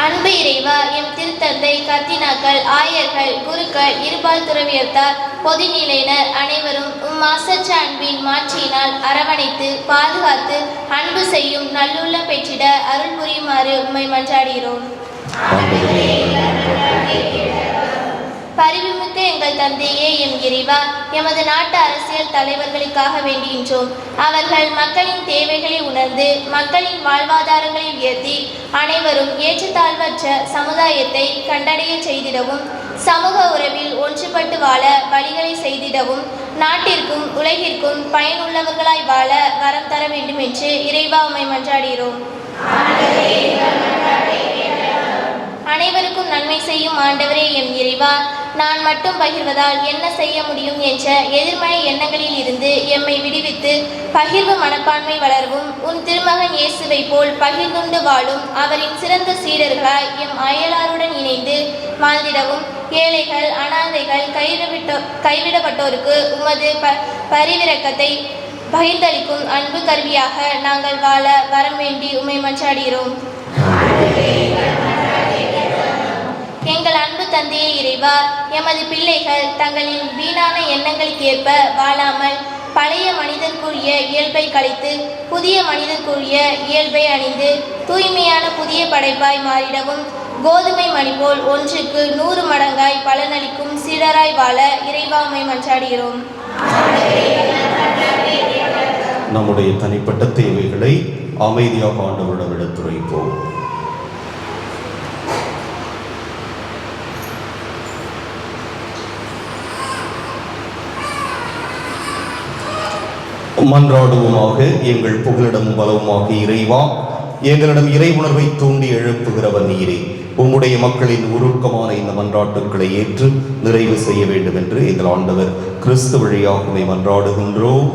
அன்பு இறைவா, எம் திருத்தந்தை, கர்தினாக்கள், ஆயர்கள், குருக்கள், இருபால் துறவியர்த்தார், பொதுநிலையினர் அனைவரும் மாசற்ற அன்பின் மாட்சியினால் அரவணைத்து பாதுகாத்து அன்பு செய்யும் நல்லுள்ளம் பெற்றிட அருள் புரியுமாறு உம்மை மன்றாடுகிறோம். பரிவுமிக்க எங்கள் தந்தையே, எம் இறைவா, எமது நாட்டு அரசியல் தலைவர்களுக்காக வேண்டுகின்றோம். அவர்கள் மக்களின் தேவைகளை உணர்ந்து மக்களின் வாழ்வாதாரங்களை உயர்த்தி அனைவரும் ஏற்றத்தாழ்வற்ற சமுதாயத்தை கண்டடைய செய்திடவும், சமூக உறவில் ஒன்றுபட்டு வாழ வழிகளை செய்திடவும், நாட்டிற்கும் உலகிற்கும் பயனுள்ளவர்களாய் வாழ வரம் தர வேண்டும் என்று இறைவா உம்மை மன்றாடுகிறோம். அனைவருக்கும் நன்மை செய்யும் ஆண்டவரே, எம் இறைவா, நான் மட்டும் பகிர்வதால் என்ன செய்ய முடியும் என்ற எதிர்மறை எண்ணங்களில் இருந்து எம்மை விடுவித்து பகிர்வு மனப்பான்மை வளரவும், உன் திருமகன் இயேசுவை போல் பகிர்ந்துண்டு வாழும் அவரின் சிறந்த சீடர்களாய் எம் அயலாருடன் இணைந்து வாழ்ந்திடவும், ஏழைகள், அனாதைகள், கைவிடப்பட்டோருக்கு உமது பரிவிரக்கத்தை பகிர்ந்தளிக்கும் அன்பு கருவியாக நாங்கள் வாழ வரம் வேண்டி உம்மை மன்றாடுகிறோம். எங்கள் அன்பு தந்தையே இறைவா, எமது பிள்ளைகள் தங்களின் வீணான எண்ணங்களுக்கு ஏற்ப வாழாமல் பழைய மனிதர்க்குரிய இயல்பை கழித்து புதிய மனிதர்க்குரிய இயல்பை அணிந்து தூய்மையான புதிய படைப்பாய் மாறிடவும், கோதுமை மணி போல் ஒன்றுக்கு 100 மடங்காய் பலனளிக்கும் சீடராய் வாழ இறைவா உம்மை மன்றாடுகிறோம். நம்முடைய தனிப்பட்ட தேவைகளை அமைதியாக ஆண்டவரிடம் எடுத்துரைப்போம். மன்றாடுவோமாக. எங்கள் புகலிடமும் பலவுமாக இறைவா, எங்களிடம் இறை உணர்வை தூண்டி எழுப்புகிறவர் நீரே. உம்முடைய மக்களின் உருக்கமான இந்த மன்றாட்டுக்களை ஏற்று நிறைவு செய்ய வேண்டும் என்று எங்கள் ஆண்டவர் கிறிஸ்து வழியாக மன்றாடுகின்றோம்.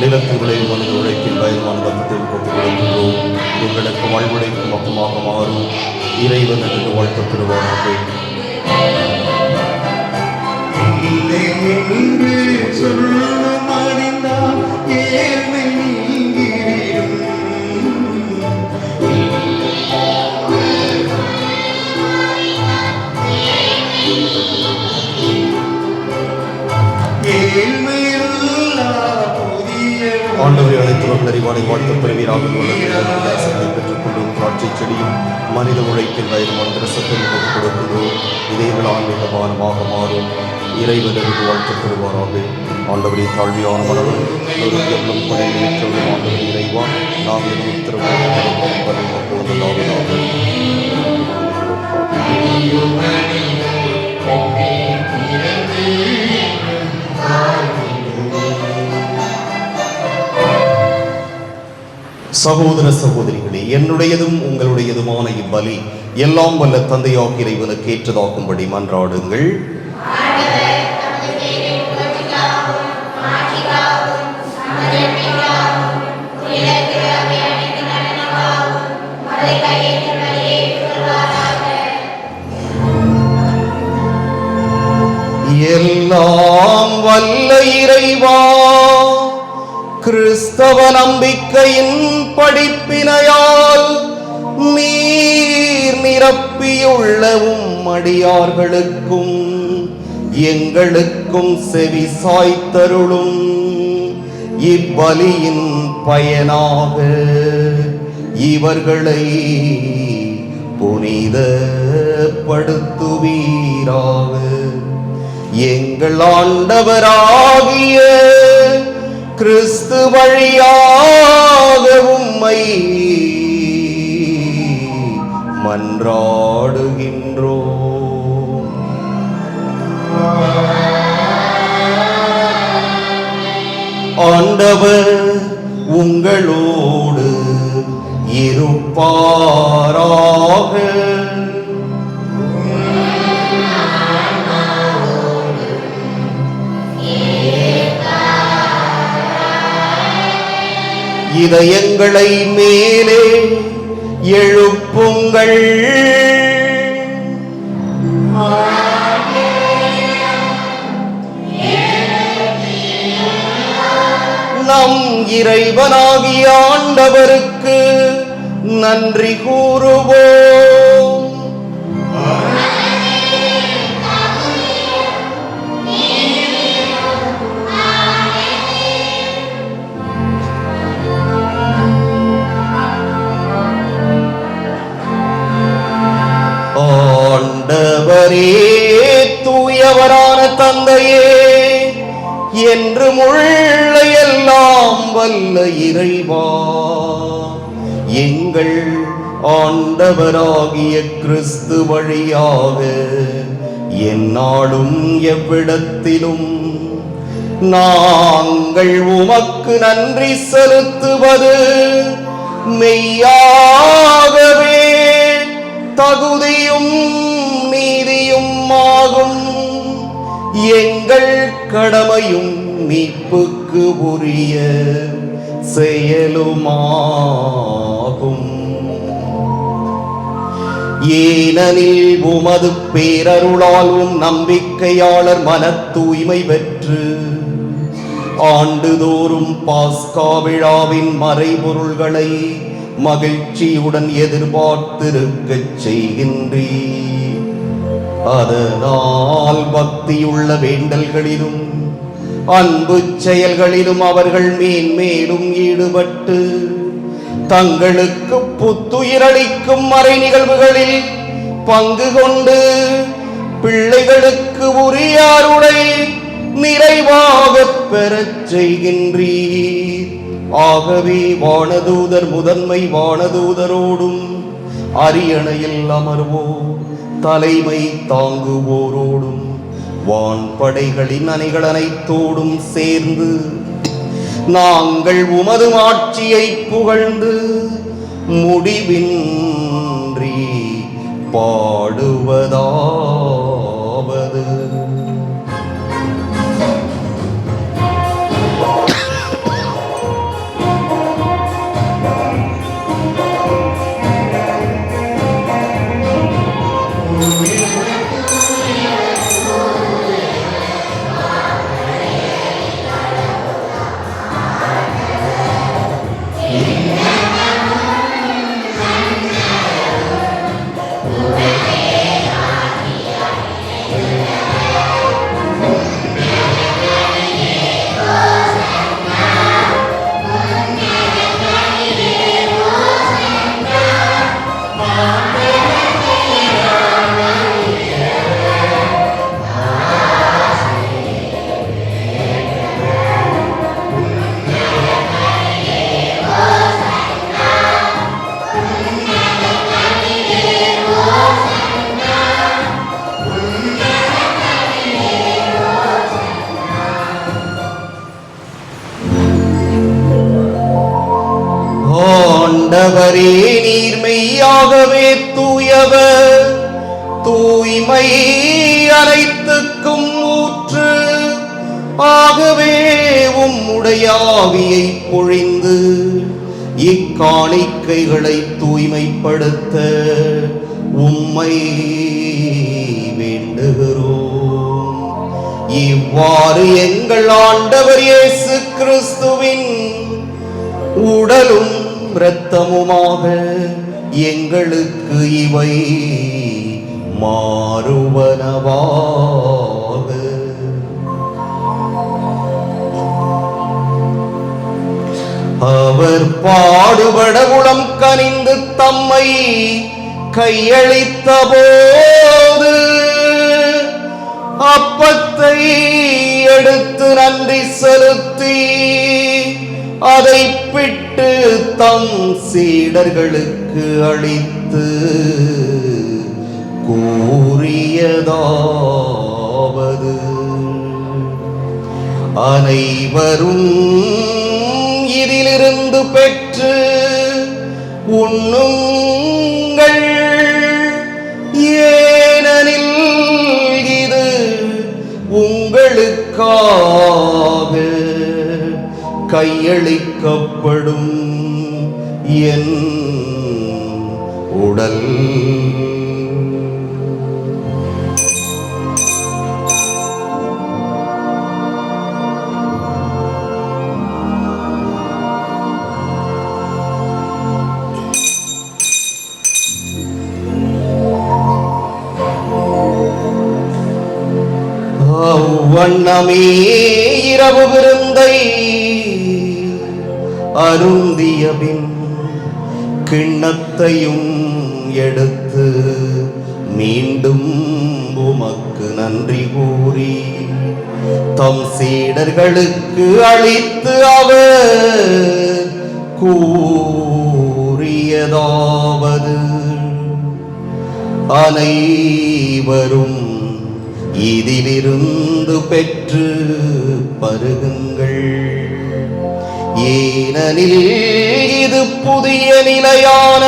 நிலத்தின் விளைவு மனித உழைப்பின் பயமான பக்கத்தில் கொண்டு எங்களுக்கு வாழ்வுழைக்கும் பக்கமாக மாறும் இறைவன் என்று வாழ்த்து பெறுவார்கள். ஆண்டவரை அழைத்துள்ள அறிவானை வாழ்த்து பெறுவீராக பெற்றுக் கொள்ளும் திராட்சை செடியும் மனித உழைப்பின் வயதுமான ரசத்தில் போட்டுக் கொடுக்கிறோம். இதயங்கள் ஆன்மீக பானமாக மாறும் இறைவனருக்கு வாழ்த்து பெறுவாராக. ஆண்டவரை தாழ்வியான மனவரும் எவ்வளவு படையேற்றவரும் ஆண்டவரை இறைவா, நாம் எதுவும் சகோதர சகோதரிகளே, என்னுடையதும் உங்களுடையதுமான இவ்வலி எல்லாம் வல்ல தந்தையாகிய இறைவனுக்கு ஏற்றதாகும்படி மன்றாடுங்கள். எல்லாம் வல்ல இறைவா, கிறிஸ்தவ நம்பிக்கையின் படிப்பினையால் நீர் நிரப்பியுள்ள அடியார்களுக்கும் எங்களுக்கும் செவி சாய்த்தருளும். இப்பலியின் பயனாக இவர்களை புனிதப்படுத்துவீராக. எங்கள் ஆண்டவராகிய கிறிஸ்து வழியாக உம்மை மன்றாடுகின்றோம். ஆண்டவர் உங்களோடு இருப்பாராக. இதயங்களை மேலே எழுப்புங்கள். நம் இறைவனாகிய ஆண்டவருக்கு நன்றி கூறுவோம். ஆண்டவரே, தூயவரான தந்தையே, என்றும் உள்ள எல்லாம் வல்ல இறைவா, எங்கள் ஆண்டவராகிய கிறிஸ்து வழியாக எந்நாளும் எவ்விடத்திலும் நாங்கள் உமக்கு நன்றி செலுத்துவது மெய்யாகவே தகுதியும் நீதியும் ஆகும். எங்கள் கடமையும் மீட்புக்கு உரிய செயலுமாகும். ஏனெனில் உமது பேரருளால் நம்பிக்கையாளர் மன தூய்மை பெற்று ஆண்டுதோறும் பாஸ்கா விழாவின் மறைபொருள்களை மகிழ்ச்சியுடன் எதிர்பார்த்திருக்கச் செய்கின்றீர். அதனால் பக்தியுள்ள வேண்டல்களிலும் அன்பு செயல்களிலும் அவர்கள் மேன்மேலும் ஈடுபட்டு தங்களுக்கு புத்துயிரளிக்கும் மறை நிகழ்வுகளில் பங்கு கொண்டு பிள்ளைகளுக்கு உரிய அருளை நிறைவாக பெறச் செய்கின்றீர். ஆகவே வானதூதர் முதன்மை வானதூதரோடும் அரியணையில் அமர்வோர் தலைமை தாங்குவோரோடும் வான்படைகளின் அணிகள் அனைத்தோடும் சேர்ந்து நாங்கள் உமது ஆட்சியை புகழ்ந்து முடிவின்றி பாடுவதாவது. ஆண்டவரே, நீர் மெய்யாகவே தூயவர், தூய்மை அனைத்துக்கும் ஊற்று. ஆகவே உம்முடைய ஆவியை பொழிந்து இக்காணிக்கைகளை தூய்மைப்படுத்த உம்மை வேண்டுகிறோம். இவ்வாறு எங்கள் ஆண்டவர் இயேசு கிறிஸ்துவின் உடலும் இரத்தமுமாக எங்களுக்கு இவை மாறுவனவாக. அவர் பாடுபட உளம் கனிந்து தம்மை கையளித்த போது அப்பத்தை எடுத்து நன்றி செலுத்தி அதை பிட்டு தம் சீடர்களுக்கு அளித்து கூறியதாவது: அனைவரும் இதிலிருந்து பெற்று உண்ணுங்கள், ஏனெனில் இது உங்களுக்காக கையளிக்கப்படும் என் உடல். வண்ணமே இரவு விருந்தை அருந்தியபின் கிண்ணத்தையும் எடுத்து மீண்டும் உமக்கு நன்றி கூறி தம் சீடர்களுக்கு அளித்து அவர் கூறியதாவது: அனைவரும் இதிலிருந்து பெற்று பருகுங்கள், ஏனெனில் இது புதிய நிலையான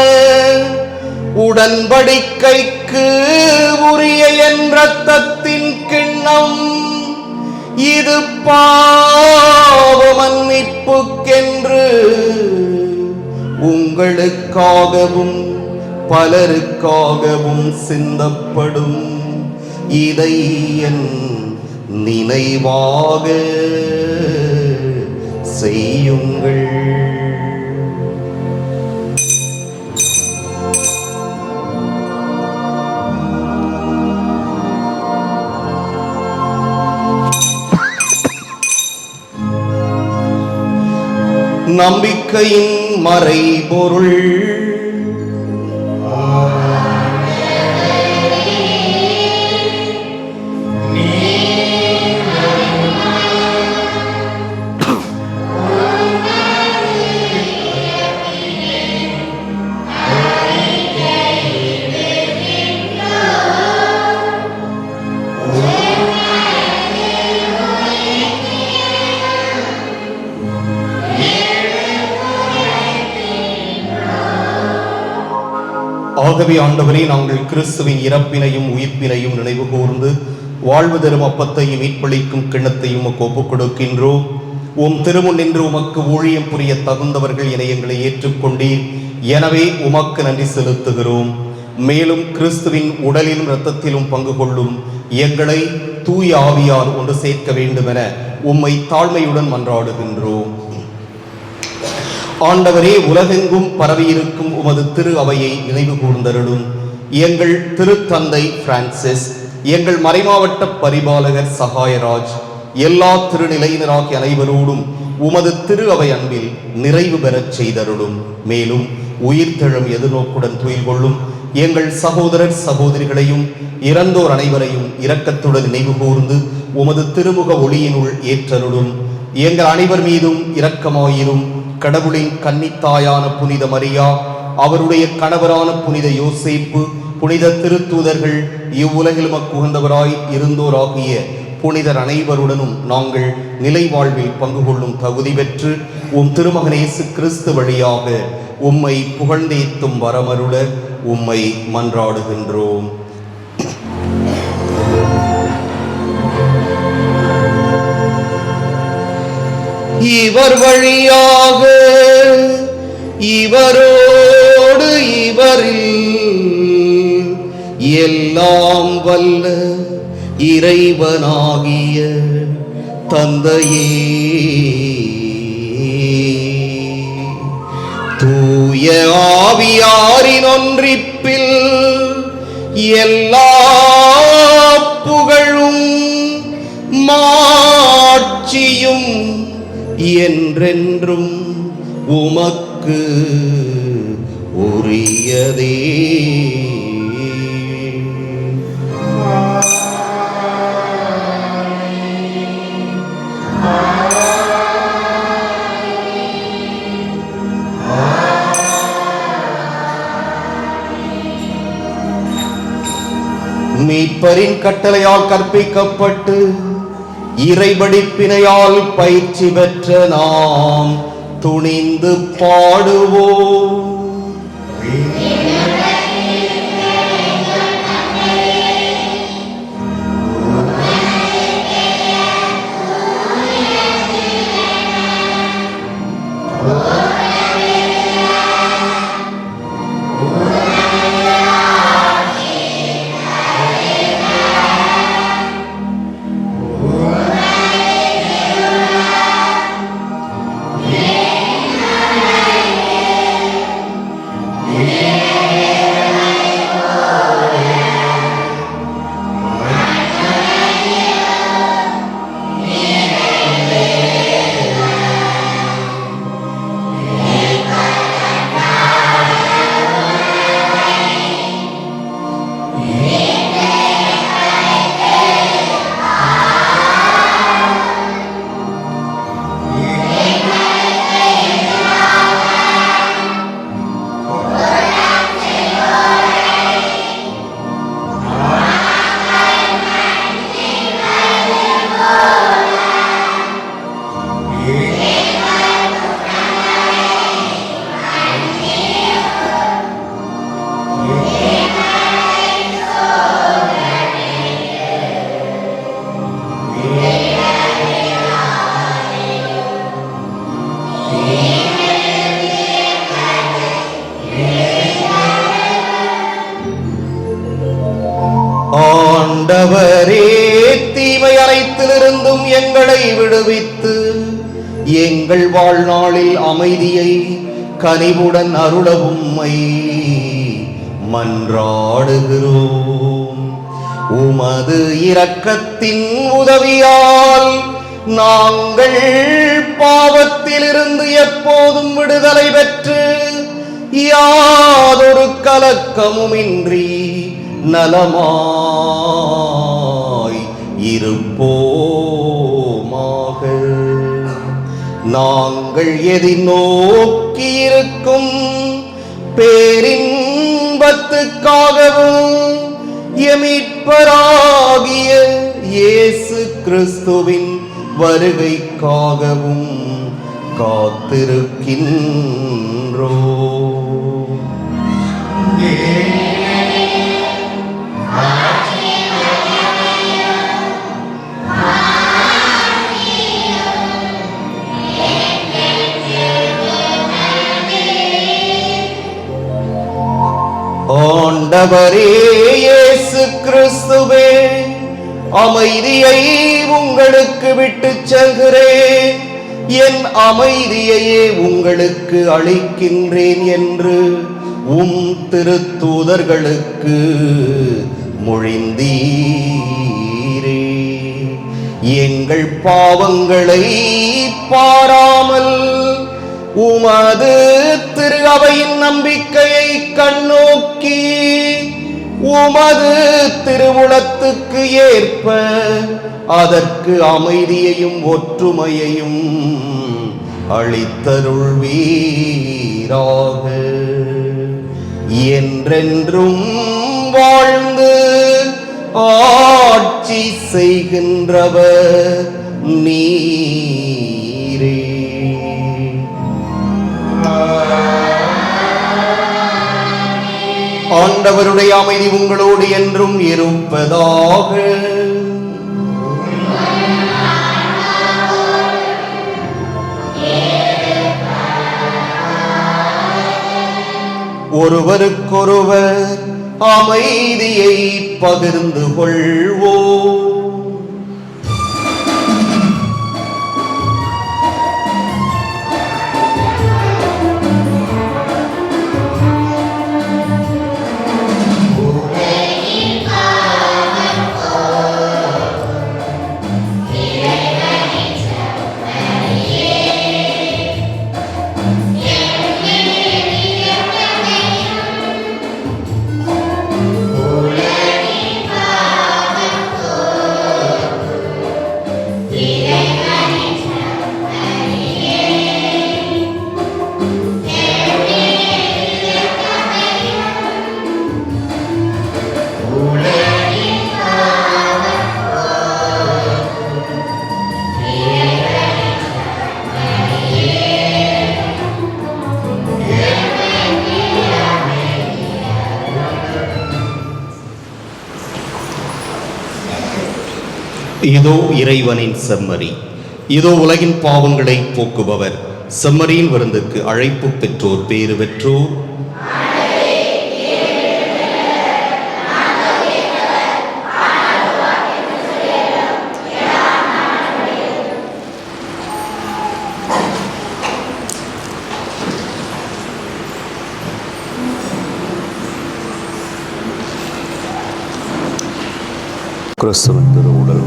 உடன்படிக்கைக்கு உரிய என் இரத்தத்தின் கிண்ணம். இது பாவ மன்னிப்புக்கென்று உங்களுக்காகவும் பலருக்காகவும் சிந்தப்படும். இதை என் நினைவாக செய்யுங்கள். நம்பிக்கையின் மறைபொருள். ஆகவே ஆண்டவரே, நாங்கள் கிறிஸ்துவின் இறப்பினையும் உயிர்ப்பினையும் நினைவு கூர்ந்து வாழ்வு தரும் அப்பத்தையும் மீட்பளிக்கும் கிண்ணத்தையும் ஒப்புக் கொடுக்கின்றோம். உம் திருமுன் நின்று உமக்கு ஊழியம் புரிய தகுந்தவர்கள் என எங்களை ஏற்றுக்கொண்டீர். எனவே உமக்கு நன்றி செலுத்துகிறோம். மேலும் கிறிஸ்துவின் உடலிலும் இரத்தத்திலும் பங்கு கொள்ளும் எங்களை தூய ஆவியார் ஒன்று சேர்க்க வேண்டுமென உம்மை தாழ்மையுடன் மன்றாடுகின்றோம். ஆண்டவரே, உலகெங்கும் பரவியிருக்கும் உமது திரு அவையை நினைவு கூர்ந்தருளும். எங்கள் திருத்தந்தை பிரான்சிஸ், எங்கள் மறைமாவட்ட பரிபாலகர் சகாயராஜ், எல்லா திருநிலையினராகிய அனைவரோடும் உமது திரு அவை அன்பில் நிறைவு பெறச் செய்தருளும். மேலும் உயிர்த்தெழும் எதிர்நோக்குடன் துயில் கொள்ளும் எங்கள் சகோதரர் சகோதரிகளையும் இறந்தோர் அனைவரையும் இரக்கத்துடன் நினைவு கூர்ந்து உமது திருமுக ஒளியினுள் ஏற்றருளும். எங்கள் அனைவர் மீதும் இரக்கமாயிரும். கடவுளின் கன்னித்தாயான புனித மரியா, அவருடைய கணவரான புனித யோசேப்பு, புனித திருத்தூதர்கள், இவ்வுலகில் உகந்தவராய் இருந்தோராகிய புனிதர் அனைவருடனும் நாங்கள் நிலை வாழ்வில் பங்கு கொள்ளும் தகுதி பெற்று உம் திருமகன் இயேசு கிறிஸ்து வழியாக உம்மை புகழ்ந்தேத்தும் வரமருள உம்மை மன்றாடுகின்றோம். இவர் வழியாக இவரோடு இவரில் எல்லாம் வல்ல இறைவனாகிய தந்தையே, தூய ஆவியாரின் ஒன்றிப்பில் எல்லா புகழும் மாட்சியும் என்றென்றும் உமக்கு உரியதே. மீட்பரின் கட்டளையால் கற்பிக்கப்பட்டு இறைபடிப்பினையால் பயிற்சி பெற்ற நாம் துணிந்து பாடுவோம். ஆண்டவரே, தீமை அனைத்திலிருந்தும் எங்களை விடுவித்து எங்கள் வாழ்நாளில் அமைதியை கனிவுடன் அருள உம்மை மன்றாடுகிறோம். உமது இரக்கத்தின் உதவியால் நாங்கள் பாவத்திலிருந்து எப்போதும் விடுதலை பெற்று யாதொரு கலக்கமுமின்றி நலமாய் இருப்போமாக. நாங்கள் எதிர்நோக்கி இருக்கும் பேரின்பத்துக்காகவும் எமீட்பராகிய இயேசு கிறிஸ்துவின் வருகைக்காகவும் காத்திருக்கின்றோம். ஆண்டவரே இயேசு கிறிஸ்துவே, அமைதியை உங்களுக்கு விட்டுச் செல்கிறேன், என் அமைதியையே உங்களுக்கு அளிக்கின்றேன் என்று உம் திருத்தூதர்களுக்கு மொழிந்தீரே. எங்கள் பாவங்களை பாராமல் உமது திரு அவையின் நம்பிக்கையை கண்ணோக்கி உமது திருவுளத்துக்கு ஏற்ப அதற்கு அமைதியையும் ஒற்றுமையையும் அளித்தருள்வீராக. என்றென்றும் வாழ்ந்து ஆட்சி செய்கின்றவர் நீரே. ஆண்டவருடைய அமைதி உங்களோடு என்றும் இருப்பதாக. ஒருவருக்கொருவர் அமைதியை பகிர்ந்து கொள்வோம். இதோ இறைவனின் செம்மறி, இதோ உலகின் பாவங்களை போக்குபவர். செம்மறியின் விருந்துக்கு அழைப்பு பெற்றோர் பேறு பெற்றோர். கிறிஸ்துவின் திருவுடல்,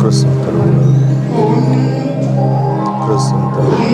கிறிஸ்துவின் திருவுடல், கிறிஸ்துவின் திருவுடல்.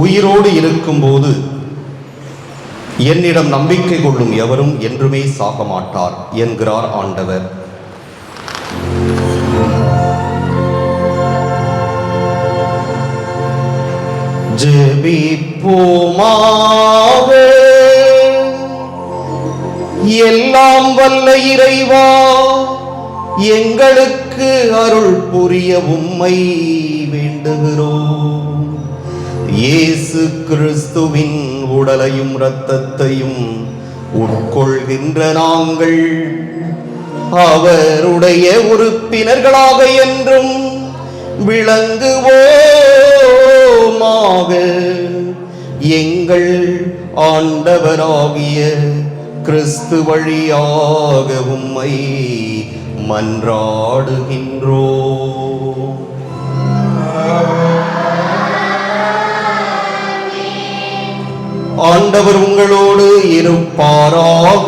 உயிரோடு இருக்கும்போது என்னிடம் நம்பிக்கை கொள்ளும் எவரும் என்றுமே சாக மாட்டார் என்கிறார் ஆண்டவர். ஜெபிப்போமாக. எல்லாம் வல்ல இறைவா, எங்களுக்கு அருள் புரிய உம்மை வேண்டுகிறோம். இயேசு கிறிஸ்துவின் உடலையும் இரத்தத்தையும் உட்கொள்கின்ற நாங்கள் அவருடைய உறுப்பினர்களாக என்றும் விளங்குவோமாக. எங்கள் ஆண்டவராகிய கிறிஸ்து வழியாக உம்மை மன்றாடுகின்றோம். ஆண்டவர் உங்களோடு இருப்பாராக.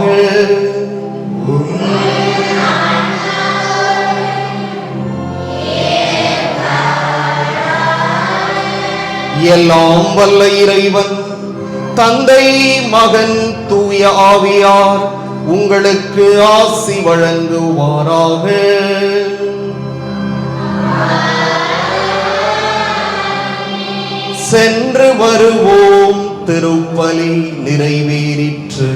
எல்லாம் வல்ல இறைவன் தந்தை, மகன், தூய ஆவியார் உங்களுக்கு ஆசி வழங்குவாராக. சென்று வருவோம். திருப்பலி நிறைவேறிற்று.